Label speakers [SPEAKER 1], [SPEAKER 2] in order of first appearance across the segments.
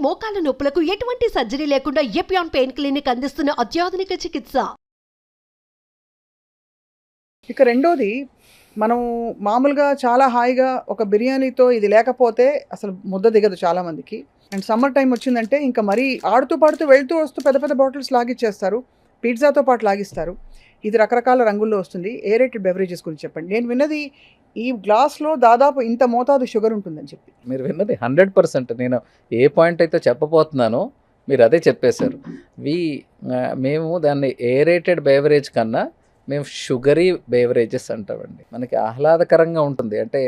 [SPEAKER 1] మోకాల నొప్పులకు ఎటువంటి సర్జరీ లేకుండా ఎపియాన్ పెయిన్ క్లినిక్ అందిస్తున్న అత్యాధునిక చికిత్స.
[SPEAKER 2] ఇక రెండోది, మనం మామూలుగా చాలా హాయిగా ఒక బిర్యానీతో ఇది లేకపోతే అసలు ముద్ద దిగదు చాలామందికి. అండ్ సమ్మర్ టైం వచ్చిందంటే ఇంకా మరీ ఆడుతూ పాడుతూ వెళ్తూ వస్తూ పెద్ద పెద్ద బాటిల్స్ లాగిచ్చేస్తారు, పిజ్జాతో పాటు లాగిస్తారు. ఇది రకరకాల రంగుల్లో వస్తుంది. ఏరేటెడ్ బెవరేజెస్ గురించి చెప్పండి. నేను విన్నది ఈ గ్లాస్లో దాదాపు ఇంత మోతాదు షుగర్ ఉంటుందని చెప్పి.
[SPEAKER 3] మీరు విన్నది 100%. నేను ఏ పాయింట్ అయితే చెప్పబోతున్నానో మీరు అదే చెప్పేశారు. మేము దాన్ని ఏరేటెడ్ బేవరేజ్ కన్నా మేము షుగరీ బేవరేజెస్ అంటామండి. మనకి ఆహ్లాదకరంగా ఉంటుంది. అంటే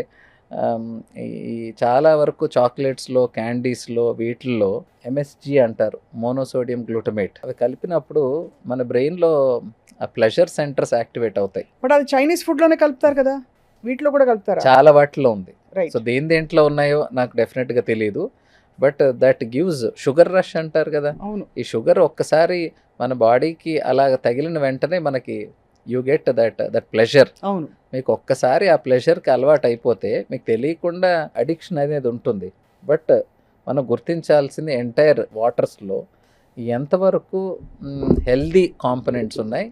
[SPEAKER 3] ఈ చాలా వరకు చాక్లెట్స్లో, క్యాండీస్లో, వీటిల్లో ఎంఎస్జీ అంటారు, మోనోసోడియం గ్లూటమేట్. అవి కలిపినప్పుడు మన బ్రెయిన్లో ఆ ప్లెజర్ సెంటర్స్ యాక్టివేట్ అవుతాయి.
[SPEAKER 2] బట్ అది చైనీస్ ఫుడ్లోనే కలుపుతారు కదా, వీటిలో కూడా కలుపుతారా?
[SPEAKER 3] చాలా వాటిలో ఉంది.
[SPEAKER 2] రైట్.
[SPEAKER 3] సో దేంట్లో ఉన్నాయో నాకు డెఫినెట్గా తెలియదు. But that gives sugar rush అంటారు కదా.
[SPEAKER 2] అవును.
[SPEAKER 3] ఈ షుగర్ ఒక్కసారి మన బాడీకి అలా తగిలిన వెంటనే మనకి యూ గెట్ దట్ ప్లెజర్.
[SPEAKER 2] అవును.
[SPEAKER 3] మీకు ఒక్కసారి ఆ ప్లెజర్కి అలవాటు అయిపోతే మీకు తెలియకుండా అడిక్షన్ అనేది ఉంటుంది. బట్ మనం గుర్తించాల్సింది ఎంటైర్ వాటర్స్లో ఎంతవరకు హెల్దీ కాంపనెంట్స్ ఉన్నాయి,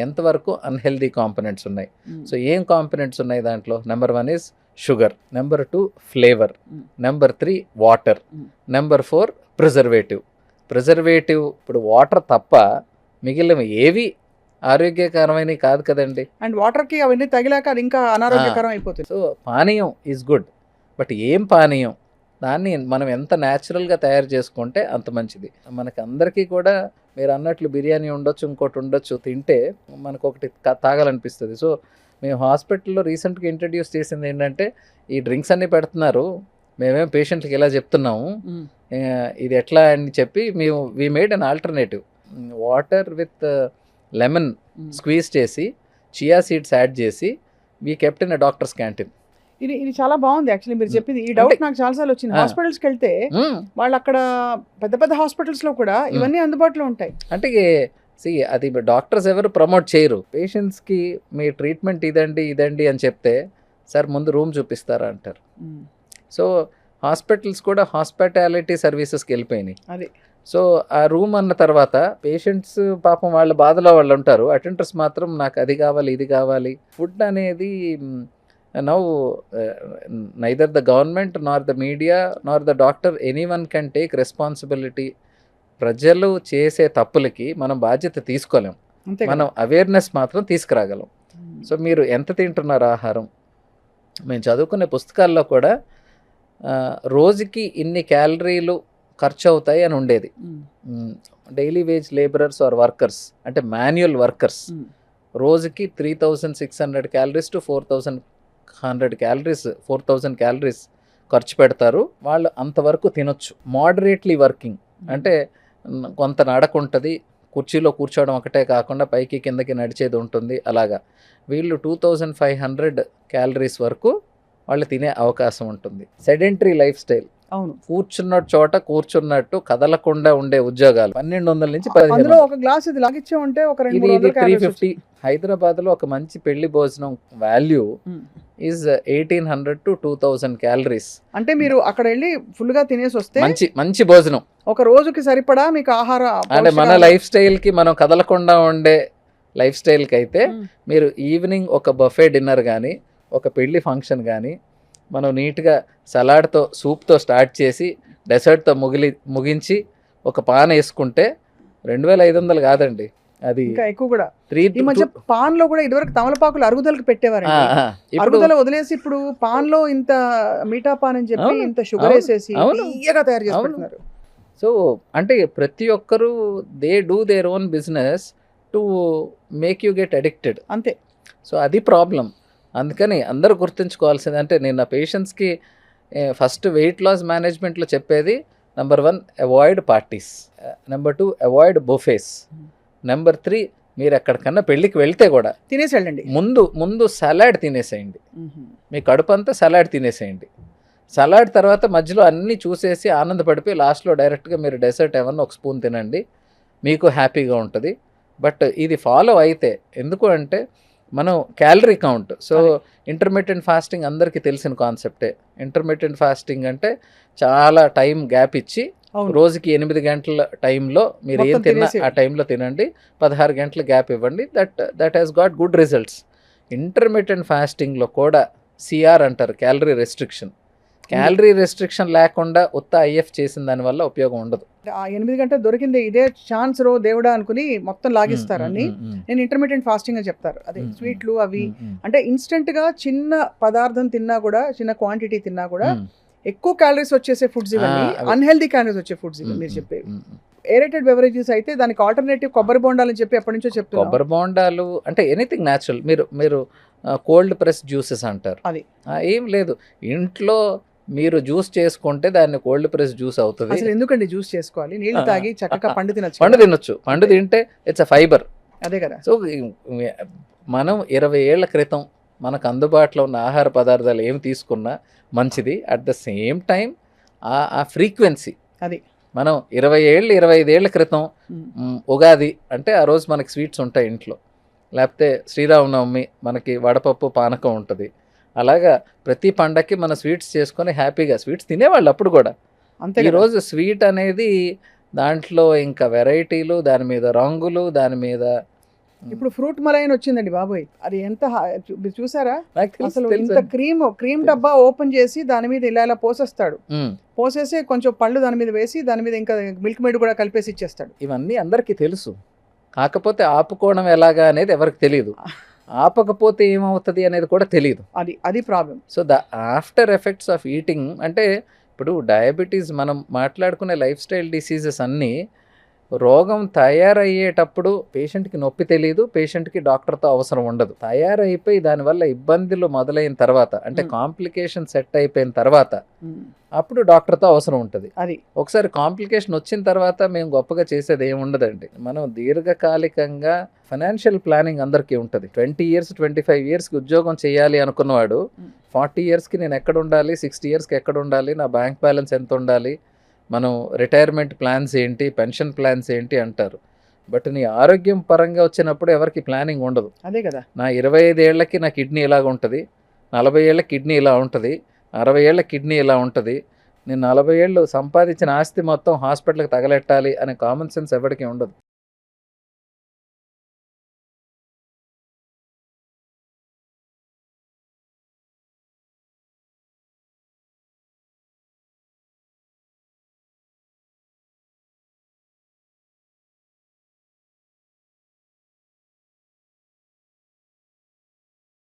[SPEAKER 3] ఎంతవరకు అన్హెల్దీ కాంపనెంట్స్ ఉన్నాయి. సో ఏం కాంపనెంట్స్ ఉన్నాయి దాంట్లో? Number 1 is sugar, number 2 flavour, number 3 water, number 4 preservative. ఇప్పుడు వాటర్ తప్ప మిగిలిన ఏవి ఆరోగ్యకరమైనవి కాదు కదండి.
[SPEAKER 2] అండ్ వాటర్కి అవన్నీ తగిలాక అది ఇంకా అనారోగ్యకరం అయిపోతుంది.
[SPEAKER 3] సో పానీయం ఈజ్ గుడ్, బట్ ఏం పానీయం, దాన్ని మనం ఎంత న్యాచురల్గా తయారు చేసుకుంటే అంత మంచిది. మనకి అందరికీ కూడా మీరు అన్నట్లు బిర్యానీ ఉండొచ్చు, ఇంకోటి ఉండొచ్చు, తింటే మనకు ఒకటి తాగాలనిపిస్తుంది. సో మేము హాస్పిటల్లో రీసెంట్గా ఇంట్రడ్యూస్ చేసింది ఏంటంటే, ఈ డ్రింక్స్ అన్నీ పెడుతున్నారు, మేమేం పేషెంట్కి ఇలా చెప్తున్నాము, ఇది ఎట్లా అని చెప్పి we made an alternative. Water with lemon squeeze చేసి, చియా సీడ్స్ యాడ్ చేసి, we kept in a doctors canteen.
[SPEAKER 2] ఇది చాలా బాగుంది యాక్చువల్లీ మీరు చెప్పింది. ఈ డౌట్ నాకు చాలాసార్లు వచ్చింది. హాస్పిటల్స్కి వెళ్తే వాళ్ళు అక్కడ పెద్ద పెద్ద హాస్పిటల్స్లో కూడా ఇవన్నీ అందుబాటులో ఉంటాయి.
[SPEAKER 3] అంటే అది డాక్టర్స్ ఎవరు ప్రమోట్ చేయరు. పేషెంట్స్కి మీ ట్రీట్మెంట్ ఇదండి అని చెప్తే, సార్ ముందు రూమ్ చూపిస్తారా అంటారు. సో హాస్పిటల్స్ కూడా హాస్పిటాలిటీ సర్వీసెస్కి వెళ్ళిపోయినాయి.
[SPEAKER 2] అది
[SPEAKER 3] సో ఆ రూమ్ అన్న తర్వాత పేషెంట్స్ పాపం వాళ్ళ బాధలో వాళ్ళు ఉంటారు, అటెండర్స్ మాత్రం నాకు అది కావాలి ఇది కావాలి. ఫుడ్ అనేది now neither the government nor the media nor the doctor anyone can take responsibility. ప్రజలు చేసే తప్పులకి మనం బాధ్యత తీసుకోలేం, మనం అవేర్నెస్ మాత్రం తీసుకురాగలం. సో మీరు ఎంత తింటున్నారు ఆహారం? మేము చదువుకునే పుస్తకాల్లో కూడా రోజుకి ఇన్ని క్యాలరీలు ఖర్చు అవుతాయి అని ఉండేది. Daily wage labourers or workers, అంటే మాన్యువల్ వర్కర్స్, రోజుకి 3600 క్యాలరీస్ టు 4100 క్యాలరీస్, 4000 క్యాలరీస్ ఖర్చు పెడతారు. వాళ్ళు అంతవరకు తినొచ్చు. మోడరేట్లీ వర్కింగ్ అంటే కొంత నడక ఉంటుంది, కుర్చీలో కూర్చోవడం ఒకటే కాకుండా పైకి కిందకి నడిచేది ఉంటుంది. అలాగా వీళ్ళు 2500 క్యాలరీస్ వరకు వాళ్ళు తినే అవకాశం ఉంటుంది. సెడెంటరీ లైఫ్ స్టైల్,
[SPEAKER 2] అవును,
[SPEAKER 3] కూర్చున్న చోట కూర్చున్నట్టు కదలకుండా ఉండే ఉద్యోగాలు 1200 నుంచి 1500.
[SPEAKER 2] ఒక గ్లాస్ ఇది లాగిచ్చే ఉంటే ఒక
[SPEAKER 3] 350. హైదరాబాద్లో ఒక మంచి పెళ్లి భోజనం వాల్యూ ఈజ్ 1800 to 2000 క్యాలరీస్.
[SPEAKER 2] అంటే మీరు అక్కడ వెళ్ళి ఫుల్గా తినేసి వస్తే
[SPEAKER 3] మంచి భోజనం
[SPEAKER 2] ఒక రోజుకి సరిపడా మీకు ఆహార,
[SPEAKER 3] అంటే మన లైఫ్ స్టైల్కి, మనం కదలకుండా ఉండే లైఫ్ స్టైల్కి అయితే మీరు ఈవినింగ్ ఒక బఫే డిన్నర్ కానీ, ఒక పెళ్లి ఫంక్షన్ కానీ, మనం నీట్గా సలాడ్తో, సూప్తో స్టార్ట్ చేసి డెసర్ట్తో ముగించి ఒక పాన్ వేసుకుంటే 2500 కాదండి, అది
[SPEAKER 2] ఇంకా ఎక్కువ కూడా. ఈ మధ్య పాన్ లో కూడా ఇదివరకు తమలపాకులు అరుగుదలకు పెట్టేవారు, అరుగుదల వదిలేసి ఇప్పుడు పాన్ లో ఇంత మీఠా పాన్ అని చెప్పి ఇంత షుగర్ వేసేసి తీయగా తయారు చేసుకుంటున్నారు.
[SPEAKER 3] సో అంటే ప్రతి ఒక్కరు they do their own business to make you get addicted,
[SPEAKER 2] అంతే.
[SPEAKER 3] సో అది ప్రాబ్లం. అందుకని అందరూ గుర్తుంచుకోవాల్సింది, అంటే నేను నా పేషెంట్స్కి ఫస్ట్ వెయిట్ లాస్ మేనేజ్మెంట్లో చెప్పేది, number 1 avoid parties, number 2 avoid buffets, number 3 మీరు ఎక్కడికన్నా పెళ్ళికి వెళ్తే కూడా
[SPEAKER 2] తినేసి వెళ్ళండి,
[SPEAKER 3] ముందు సలాడ్ తినేసేయండి, మీ కడుపు అంతా సలాడ్ తినేసేయండి. సలాడ్ తర్వాత మధ్యలో అన్నీ చూసేసి ఆనందపడిపోయి లాస్ట్లో డైరెక్ట్గా మీరు డెసర్ట్ ఏమన్నా ఒక స్పూన్ తినండి, మీకు హ్యాపీగా ఉంటుంది. బట్ ఇది ఫాలో అయితే, ఎందుకు అంటే మనం calorie count. So intermittent fasting అందరికీ తెలిసిన కాన్సెప్టే. ఇంటర్మిటెంట్ ఫాస్టింగ్ అంటే చాలా టైం గ్యాప్ ఇచ్చి
[SPEAKER 2] అవును.
[SPEAKER 3] రోజుకి 8 గంటల టైంలో మీరు ఏం
[SPEAKER 2] మొత్తం
[SPEAKER 3] తిన్నా ఆ
[SPEAKER 2] తినేసేయండి.
[SPEAKER 3] టైంలో తినండి, 16 గంటల గ్యాప్ ఇవ్వండి. That has got good results. Intermediate ఫాస్టింగ్లో కూడా సిఆర్ అంటారు, క్యాలరీ రెస్ట్రిక్షన్. క్యాలరీ రెస్ట్రిక్షన్ లేకుండా ఉత్త ఐఎఫ్ చేసిన దానివల్ల ఉపయోగం ఉండదు.
[SPEAKER 2] ఆ 8 గంటలు దొరికింది ఇదే ఛాన్స్ రో దేవుడా అనుకుని మొత్తం లాగిస్తారు అన్ని. నేను ఇంటర్మీడియట్ ఫాస్టింగ్ అని చెప్తారు. అదే స్వీట్లు అవి అంటే ఇన్స్టెంట్ గా చిన్న పదార్థం తిన్నా కూడా, చిన్న క్వాంటిటీ తిన్నా కూడా ఎక్కువ క్యాలరీస్ వచ్చేసే ఫుడ్స్ ఇవన్నీ, అన్హెల్దీ క్యాలరీస్ వచ్చే ఫుడ్స్ ఇవి మీరు చెప్పేవి. ఏరేటెడ్ బెవరేజెస్ అయితే దానికి ఆల్టర్నేటివ్ కొబ్బరి బొండాలని చెప్పి ఎప్పటి నుంచో చెప్తున్నారు.
[SPEAKER 3] కొబ్బరి బోండాలు అంటే ఎనీథింగ్ న్యాచురల్. మీరు కోల్డ్ ప్రెస్ జ్యూసెస్ అంటారు,
[SPEAKER 2] అది
[SPEAKER 3] ఏం లేదు. ఇంట్లో మీరు జ్యూస్ చేసుకుంటే దాన్ని కోల్డ్ ప్రెస్ జ్యూస్ అవుతుంది.
[SPEAKER 2] అసలు ఎందుకండి జ్యూస్ చేసుకోవాలి? నీళ్లు తాగి చక్కగా పండు తినచ్చు.
[SPEAKER 3] పండు తినొచ్చు. పండు తింటే ఇట్స్ అ ఫైబర్.
[SPEAKER 2] అదే కదా.
[SPEAKER 3] సో మనం 20 ఏళ్ల క్రితం మనకు అందుబాటులో ఉన్న ఆహార పదార్థాలు ఏమి తీసుకున్నా మంచిది. అట్ ద సేమ్ టైం ఆ ఫ్రీక్వెన్సీ,
[SPEAKER 2] అది
[SPEAKER 3] మనం 20 ఏళ్ళు 25 ఏళ్ల క్రితం ఉగాది అంటే ఆ రోజు మనకి స్వీట్స్ ఉంటాయి ఇంట్లో, లేకపోతే శ్రీరామనవమి మనకి వడపప్పు పానకం ఉంటుంది. అలాగా ప్రతి పండక్కి మన స్వీట్స్ చేసుకొని హ్యాపీగా స్వీట్స్ తినేవాళ్ళు అప్పుడు కూడా.
[SPEAKER 2] అంతే.
[SPEAKER 3] ఈరోజు స్వీట్ అనేది దాంట్లో ఇంకా వెరైటీలు, దాని మీద రంగులు, దాని మీద
[SPEAKER 2] ఇప్పుడు ఫ్రూట్ మలై అని వచ్చిందండి బాబోయ్, అది ఎంత మీరు చూసారా?
[SPEAKER 3] నాకు తెలుసు,
[SPEAKER 2] అసలు
[SPEAKER 3] తెలుసు.
[SPEAKER 2] ఇంత క్రీమ్ డబ్బా ఓపెన్ చేసి దాని మీద ఇలా పోసేస్తాడు. పోసేసి కొంచెం పళ్ళు దాని మీద వేసి దాని మీద ఇంకా మిల్క్ మేడ్ కూడా కలిపేసి ఇచ్చేస్తాడు.
[SPEAKER 3] ఇవన్నీ అందరికీ తెలుసు, కాకపోతే ఆపుకోవడం ఎలాగా అనేది ఎవరికి తెలియదు. ఆపకపోతే ఏమవుతుంది అనేది కూడా తెలియదు.
[SPEAKER 2] అది problem.
[SPEAKER 3] So the after effects of eating అంటే ఇప్పుడు డయాబెటీస్, మనం మాట్లాడుకునే లైఫ్ స్టైల్ డిసీజెస్ అన్నీ రోగం తయారయ్యేటప్పుడు పేషెంట్కి నొప్పి తెలియదు, పేషెంట్కి డాక్టర్తో అవసరం ఉండదు. తయారైపోయి దానివల్ల ఇబ్బందులు మొదలైన తర్వాత, అంటే కాంప్లికేషన్ సెట్ అయిపోయిన తర్వాత అప్పుడు డాక్టర్తో అవసరం ఉంటుంది.
[SPEAKER 2] అది
[SPEAKER 3] ఒకసారి కాంప్లికేషన్ వచ్చిన తర్వాత మేము గొప్పగా చేసేది ఏమి ఉండదండి. మనం దీర్ఘకాలికంగా ఫైనాన్షియల్ ప్లానింగ్ అందరికీ ఉంటుంది. 20 years 25 yearsకి ఉద్యోగం చేయాలి అనుకున్నవాడు 40 yearsకి నేను ఎక్కడ ఉండాలి, 60 yearsకి ఎక్కడ ఉండాలి, నా బ్యాంక్ బ్యాలెన్స్ ఎంత ఉండాలి, మనం రిటైర్మెంట్ ప్లాన్స్ ఏంటి, పెన్షన్ ప్లాన్స్ ఏంటి అంటారు. బట్ నీ ఆరోగ్యం పరంగా వచ్చినప్పుడు ఎవరికి ప్లానింగ్ ఉండదు.
[SPEAKER 2] అదే కదా.
[SPEAKER 3] నా 25 ఏళ్ళకి నా కిడ్నీ ఇలాగ ఉంటుంది, 40 ఏళ్ళ కిడ్నీ ఇలా ఉంటుంది, 60 ఏళ్ళ కిడ్నీ ఇలా ఉంటుంది, నేను 40 ఏళ్ళు సంపాదించిన ఆస్తి మొత్తం హాస్పిటల్కి తగలెట్టాలి అనే కామన్ సెన్స్ ఎవరికి ఉండదు.